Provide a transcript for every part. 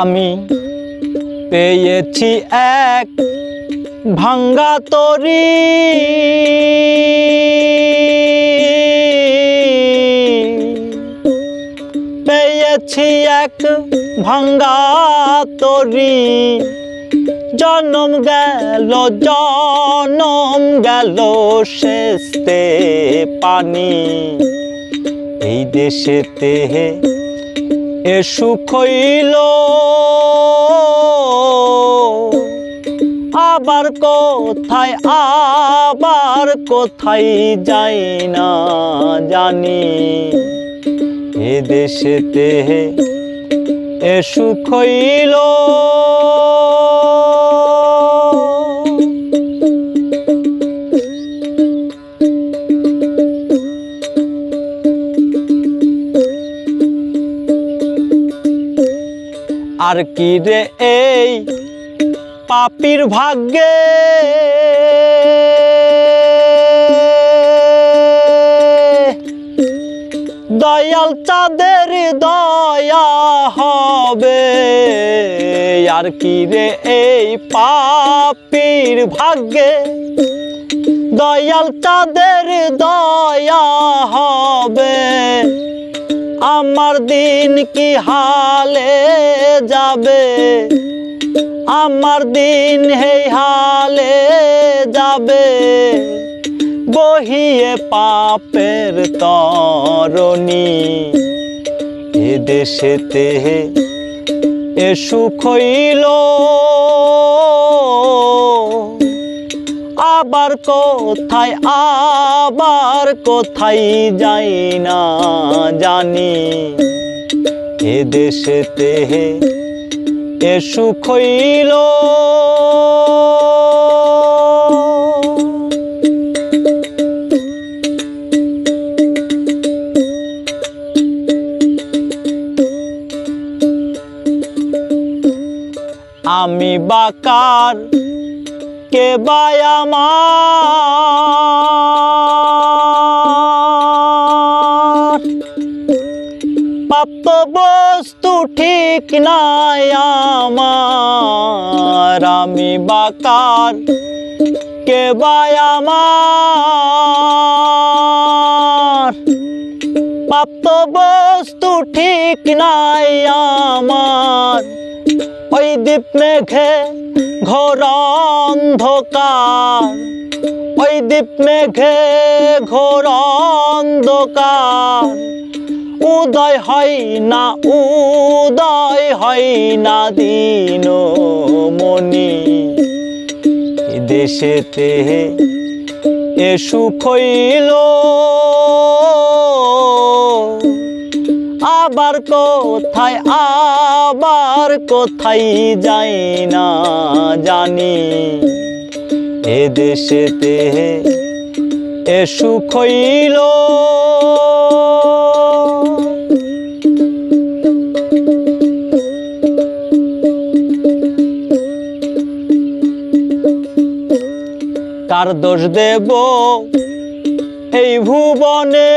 আমি পেয়েছি এক ভাঙ্গা তরি, পেয়েছি এক ভাঙ্গা তরি। জনম গেল শেষতে পানি। এই দেশেতে এ সুখ হইল, আবার কোথায় যাই না জানি। এ দেশেতে এ সুখ হইল। আর কি রে এই পাপীর ভাগ্যে, দয়াল চাঁদের দয়া হবে। আর কি রে এই পাপীর ভাগ্যে, দয়াল চাঁদের দয়া হবে। আমার দিন কি হালে যাবে, আমার দিন হে হালে যাবে। বহিয়ে পাপের তরণী। এ দেশেতে এ সুখ হইল, আবার কোথায় যাই না জানি। এ দেশেতে এ সুখ হইল। আমি বাকার কে বাই আমার, প্রাপ্ত বস্তু ঠিক নাই আমার। আমি বাকার কে বাই আমার, প্রাপ্ত বস্তু ঠিক নাই আমার। ওই দ্বীপ মেঘে ঘোর অন্ধকার, ওই দ্বীপ মেঘে ঘোর অন্ধকার। উদয় হয় না দিন মনি। দেশেতে এ সুখ হইল, আবার কোথায় যাই না জানি। এ দেশেতে এ সুখ হইল। কার দোষ দেব এই ভুবনে,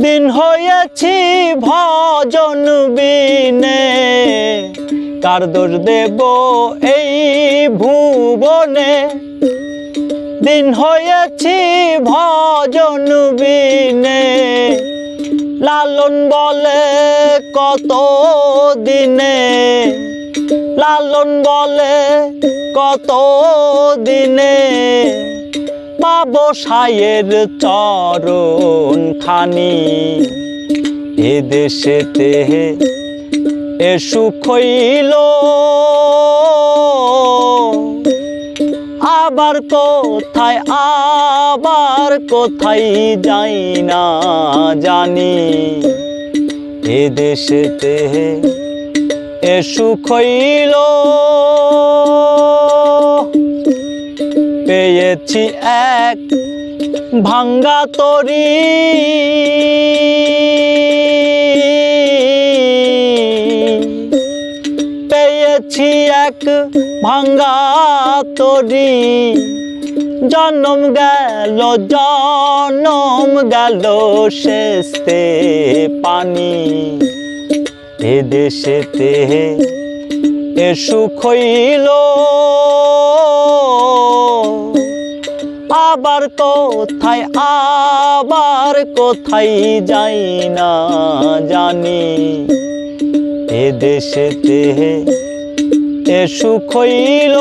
দিন হয়েছি ভজন বিনে। কার দোষ দেব এই ভুবনে, দিন হয়েছি ভজন বিনে। লালন বলে কত দিনে, লালন বলে কত দিনে। পাবো সায়ের চরণ খানি। এ দেশেতে এ সুখ হইল, আবার কোথায় যাই না জানি। এ দেশেতে এ সুখ হইল, পেয়েছি এক ভাঙ্গা তরি। পেয়েছি এক ভাঙ্গা তরি। জনম গেল সেচতে পানি এ দেশেতে এ সুখ হইল আবার কোথায় যাই না জানি এ দেশেতে এ সুখ হইল।